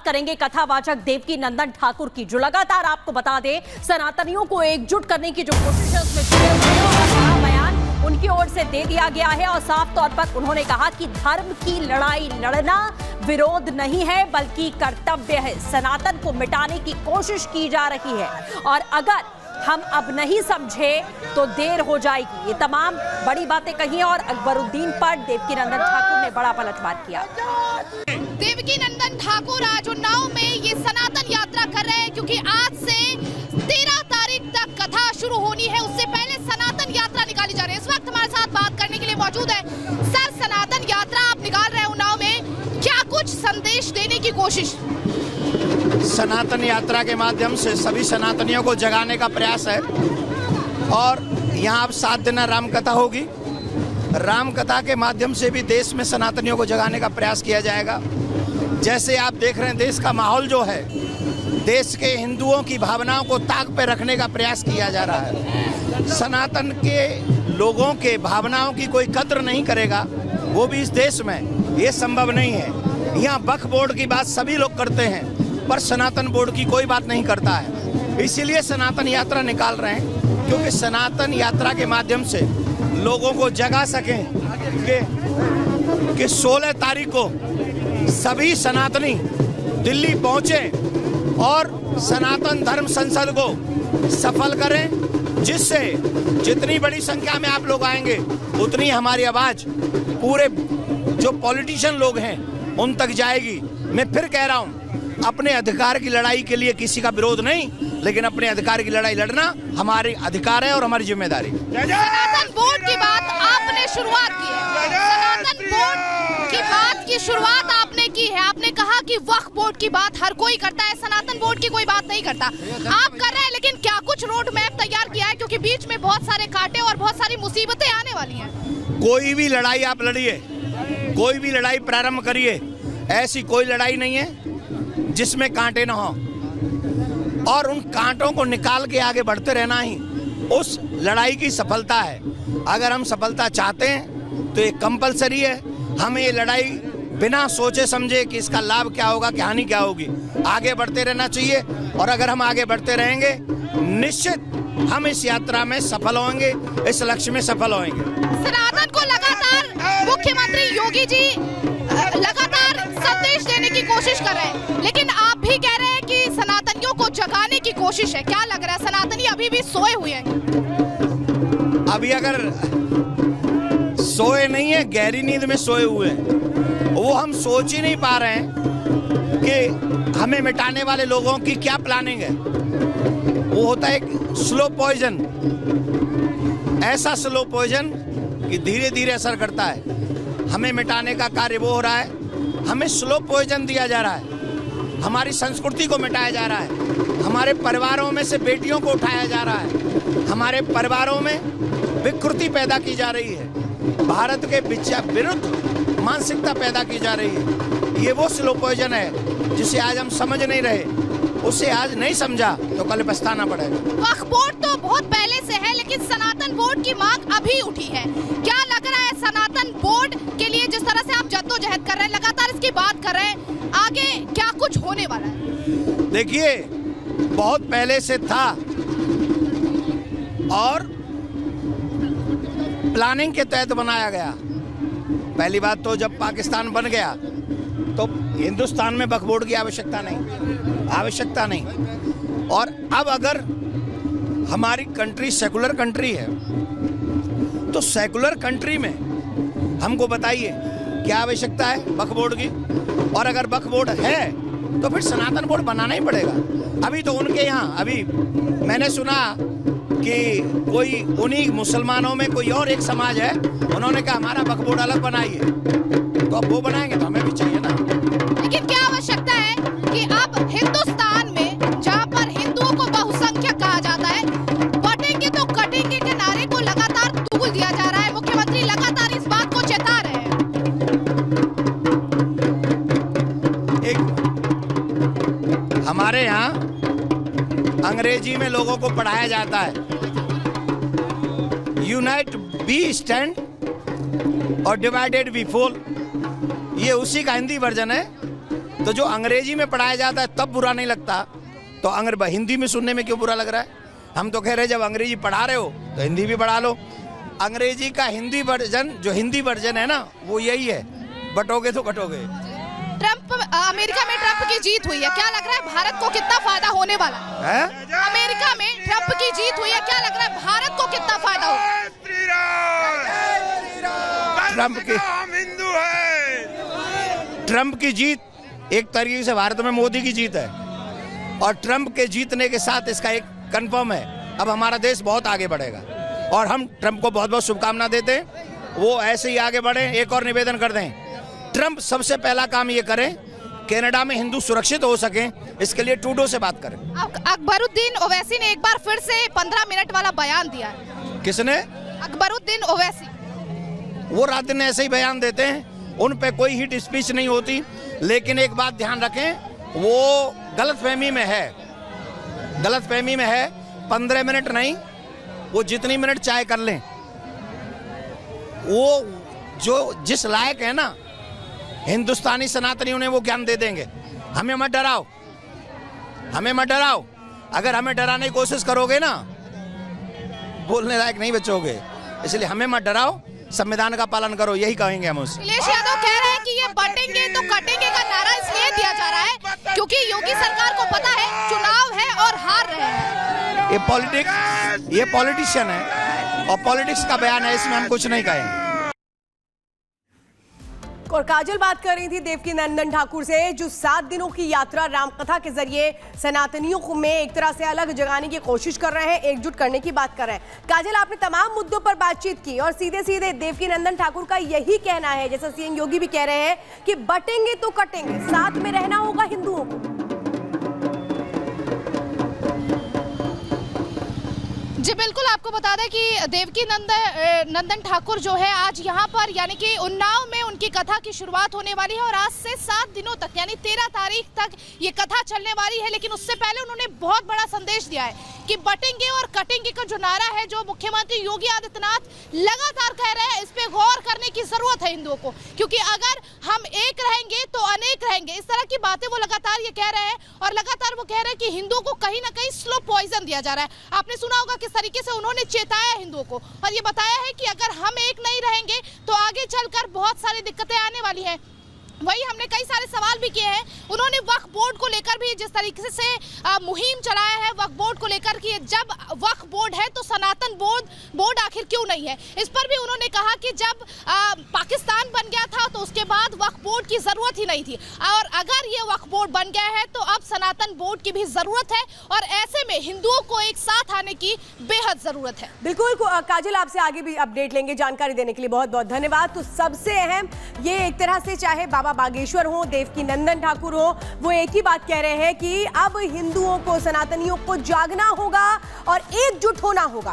बात करेंगे कथावाचक देवकी नंदन ठाकुर की, जो लगातार आपको बता दें सनातनियों को एकजुट करने की जो कोशिश है उसमें जुटे हुए हैं और बड़ा बयान उनकी ओर से दे दिया गया है। और साफ तौर पर उन्होंने कहा कि धर्म की लड़ाई लड़ना विरोध नहीं है बल्कि कर्तव्य है। सनातन को मिटाने की कोशिश की जा रही है और अगर हम अब नहीं समझे तो देर हो जाएगी। ये तमाम बड़ी बातें कही और अकबरुद्दीन पर देवकी नंदन ठाकुर ने बड़ा पलटवार किया। देवकी नंदन ठाकुर आज उन्नाव में ये सनातन यात्रा कर रहे हैं क्योंकि आज से 13 तारीख तक कथा शुरू होनी है, उससे पहले सनातन यात्रा निकाली जा रही है। इस वक्त हमारे साथ बात करने के लिए मौजूद है सर। सनातन यात्रा आप निकाल रहे हैं उन्नाव में, क्या कुछ संदेश देने की कोशिश? सनातन यात्रा के माध्यम से सभी सनातनियों को जगाने का प्रयास है और यहाँ अब 7 दिन राम कथा होगी। राम कथा के माध्यम से भी देश में सनातनियों को जगाने का प्रयास किया जाएगा। जैसे आप देख रहे हैं देश का माहौल जो है, देश के हिंदुओं की भावनाओं को ताक पे रखने का प्रयास किया जा रहा है। सनातन के लोगों के भावनाओं की कोई कद्र नहीं करेगा, वो भी इस देश में ये संभव नहीं है। यहाँ वक्फ बोर्ड की बात सभी लोग करते हैं पर सनातन बोर्ड की कोई बात नहीं करता है। इसीलिए सनातन यात्रा निकाल रहे हैं क्योंकि सनातन यात्रा के माध्यम से लोगों को जगा सकें कि 16 तारीख को सभी सनातनी दिल्ली पहुंचे और सनातन धर्म संसद को सफल करें, जिससे जितनी बड़ी संख्या में आप लोग आएंगे उतनी हमारी आवाज पूरे जो पॉलिटिशियन लोग हैं उन तक जाएगी। मैं फिर कह रहा हूं, अपने अधिकार की लड़ाई के लिए किसी का विरोध नहीं, लेकिन अपने अधिकार की लड़ाई लड़ना हमारे अधिकार है और हमारी जिम्मेदारी। सनातन बोर्ड की बात आपने शुरुआत की है, सनातन बोर्ड की बात की शुरुआत आपने की है। आपने कहा कि वक्फ बोर्ड की बात हर कोई करता है, सनातन बोर्ड की कोई बात नहीं करता। आप कर रहे हैं, लेकिन क्या कुछ रोड मैप तैयार किया है? क्योंकि बीच में बहुत सारे कांटे और बहुत सारी मुसीबतें आने वाली हैं। कोई भी लड़ाई आप लड़िए, कोई भी लड़ाई प्रारंभ करिए, ऐसी कोई लड़ाई नहीं है जिसमें कांटे ना हो और उन कांटों को निकाल के आगे बढ़ते रहना ही उस लड़ाई की सफलता है। अगर हम सफलता चाहते हैं तो ये कंपलसरी है, हमें ये लड़ाई बिना सोचे समझे कि इसका लाभ क्या होगा क्या हानि क्या होगी, आगे बढ़ते रहना चाहिए। और अगर हम आगे बढ़ते रहेंगे निश्चित हम इस यात्रा में सफल होंगे, इस लक्ष्य में सफल होंगे। सनातन को लगातार मुख्यमंत्री योगी जी लगातार संदेश देने की कोशिश कर रहे हैं, लेकिन आप भी कह रहे हैं कि सनातनियों को जगाने की कोशिश है। क्या लग रहा है, सनातनी अभी भी सोए हुए हैं? अभी अगर सोए नहीं है, गहरी नींद में सोए हुए हैं। वो हम सोच ही नहीं पा रहे हैं कि हमें मिटाने वाले लोगों की क्या प्लानिंग है। वो होता है एक स्लो पॉइजन, ऐसा स्लो पॉइजन कि धीरे धीरे असर करता है। हमें मिटाने का कार्य वो हो रहा है, हमें स्लो पॉइजन दिया जा रहा है, हमारी संस्कृति को मिटाया जा रहा है, हमारे परिवारों में से बेटियों को उठाया जा रहा है, हमारे परिवारों में विकृति पैदा की जा रही है, भारत के विरुद्ध मानसिकता पैदा की जा रही है। ये वो स्लो पॉइजन है जिसे आज हम समझ नहीं रहे, उसे आज नहीं समझा तो कल पछताना पड़ेगा। वक्फ बोर्ड तो बहुत पहले से है, लेकिन सनातन बोर्ड की मांग अभी उठी है। क्या लग रहा है सनातन बोर्ड के लिए, जिस तरह से आप जद्दोजहद कर रहे हैं, लगातार इसकी बात कर रहे हैं, आगे क्या कुछ होने वाला है? देखिए, बहुत पहले से था और प्लानिंग के तहत बनाया गया। पहली बात तो जब पाकिस्तान बन गया तो हिंदुस्तान में वक्फ बोर्ड की आवश्यकता नहीं। और अब अगर हमारी कंट्री सेकुलर कंट्री है तो सेकुलर कंट्री में हमको बताइए क्या आवश्यकता है वक्फ बोर्ड की। और अगर वक्फ बोर्ड है तो फिर सनातन बोर्ड बनाना ही पड़ेगा। अभी तो उनके यहाँ अभी मैंने सुना कि कोई उन्हीं मुसलमानों में कोई और एक समाज है, उन्होंने कहा हमारा वक्फ बोर्ड अलग बनाइए, तो अब वो बनाएंगे तो हमें भी चाहिए ना। लेकिन क्या आवश्यकता है कि अब हिंदुस्तान में जहां पर हिंदुओं को बहुसंख्यक कहा जाता है, बटेंगे तो कटेंगे के नारे को लगातार तूल दिया जा रहा है। मुख्यमंत्री लगातार इस बात को चेता रहे हैं। हमारे यहाँ अंग्रेजी में लोगों को पढ़ाया जाता है यूनाइट बी स्टैंड और डिवाइडेड बी फॉल। ये उसी का हिंदी वर्जन है तो जो अंग्रेजी में पढ़ाया जाता है तब बुरा नहीं लगता, तो हिंदी में सुनने में क्यों बुरा लग रहा है? हम तो कह रहे जब अंग्रेजी पढ़ा रहे हो तो हिंदी भी पढ़ा लो। अंग्रेजी का हिंदी वर्जन, जो हिंदी वर्जन है ना, वो यही है, बटोगे तो कटोगे। अमेरिका में ट्रंप की जीत हुई है, क्या लग रहा है भारत को कितना फायदा होने वाला है? अमेरिका में ट्रंप की जीत हुई है, क्या लग रहा है भारत को कितना फायदा होगा? ट्रंप की जीत एक तरीके से भारत में मोदी की जीत है, और ट्रंप के जीतने के साथ इसका एक कंफर्म है, अब हमारा देश बहुत आगे बढ़ेगा, और हम ट्रंप को बहुत बहुत शुभकामना देते हैं, वो ऐसे ही आगे बढ़े। एक और निवेदन कर दें, ट्रंप सबसे पहला काम ये करें, कनाडा में हिंदू सुरक्षित हो सके, इसके लिए ट्रूडो से बात करें। अकबरुद्दीन ओवैसी ने एक बार फिर से 15 मिनट वाला बयान दिया है। किसने? अकबरुद्दीन ओवैसी। वो रात दिन ऐसे ही बयान देते हैं, उन पे कोई हिट स्पीच नहीं होती, लेकिन एक बात ध्यान रखें, वो गलतफहमी में है, 15 मिनट नहीं, वो जितनी मिनट चाहे कर लें, वो जो जिस लायक है ना हिंदुस्तानी सनातनी, उन्हें वो ज्ञान दे देंगे। हमें मत डराओ, हमें मत डराओ, अगर हमें डराने की कोशिश करोगे ना, बोलने लायक नहीं बचोगे, इसलिए हमें मत डराओ, संविधान का पालन करो, यही कहेंगे हम उससे। अखिलेश यादव कह रहे हैं कि ये बटेंगे तो कटेंगे का नारा इसलिए दिया जा रहा है क्योंकि योगी सरकार को पता है चुनाव है और हार रहे हैं। ये पॉलिटिशियन है और पॉलिटिक्स का बयान है, इसमें हम कुछ नहीं कहेंगे। और काजल बात कर रही थी देवकी नंदन ठाकुर से, जो 7 दिनों की यात्रा रामकथा के जरिए सनातनियों को में एक तरह से अलग जगाने की कोशिश कर रहे हैं, एकजुट करने की बात कर रहे हैं। काजल, आपने तमाम मुद्दों पर बातचीत की और सीधे सीधे देवकी नंदन ठाकुर का यही कहना है, जैसा सीएम योगी भी कह रहे हैं कि बटेंगे तो कटेंगे, साथ में रहना होगा हिंदुओं को। जी बिल्कुल, आपको बता दें कि देवकी नंदन ठाकुर जो है आज यहाँ पर यानी कि उन्नाव में उनकी कथा की शुरुआत होने वाली है और आज से 7 दिनों तक यानी 13 तारीख तक ये कथा चलने वाली है। लेकिन उससे पहले उन्होंने बहुत बड़ा संदेश दिया है कि बटेंगे और कटेंगे का जो नारा है, जो मुख्यमंत्री योगी आदित्यनाथ लगातार कह रहे हैं, इस पे गौर करने की जरूरत है हिंदुओं को, क्योंकि अगर हम एक रहेंगे तो अनेक रहेंगे, इस तरह की बातें वो लगातार ये कह रहे हैं। और लगातार वो कह रहे हैं कि हिंदुओं को कहीं ना कहीं स्लो पॉइजन दिया जा रहा है। आपने सुना होगा किस तरीके से उन्होंने चेताया हिंदुओं को और ये बताया है कि अगर हम एक नहीं रहेंगे तो आगे चलकर बहुत सारी दिक्कतें आने वाली हैं। वही हमने कई सारे सवाल भी किए हैं। उन्होंने वक्फ बोर्ड को लेकर भी जिस तरीके से मुहिम चलाया है, वक्फ बोर्ड को लेकर कि जब वक्फ बोर्ड है तो सनातन बोर्ड आखिर क्यों नहीं है, इस पर भी उन्होंने कहा कि जब पाकिस्तान बन गया था तो उसके बाद वक्फ बोर्ड की जरूरत ही नहीं थी, और अगर ये वक्फ बोर्ड बन गया है तो अब सनातन बोर्ड की भी जरूरत है, और ऐसे में हिंदुओं को एक साथ आने की बेहद जरूरत है। बिल्कुल काजल, आपसे आगे भी अपडेट लेंगे, जानकारी देने के लिए बहुत बहुत धन्यवाद। तो सबसे अहम ये एक तरह से चाहे बाबा बागेश्वर हो, देवकी नंदन ठाकुर हो, वो एक ही बात कह रहे हैं कि अब हिंदुओं को, सनातनियों को जागना होगा और एकजुट होना होगा।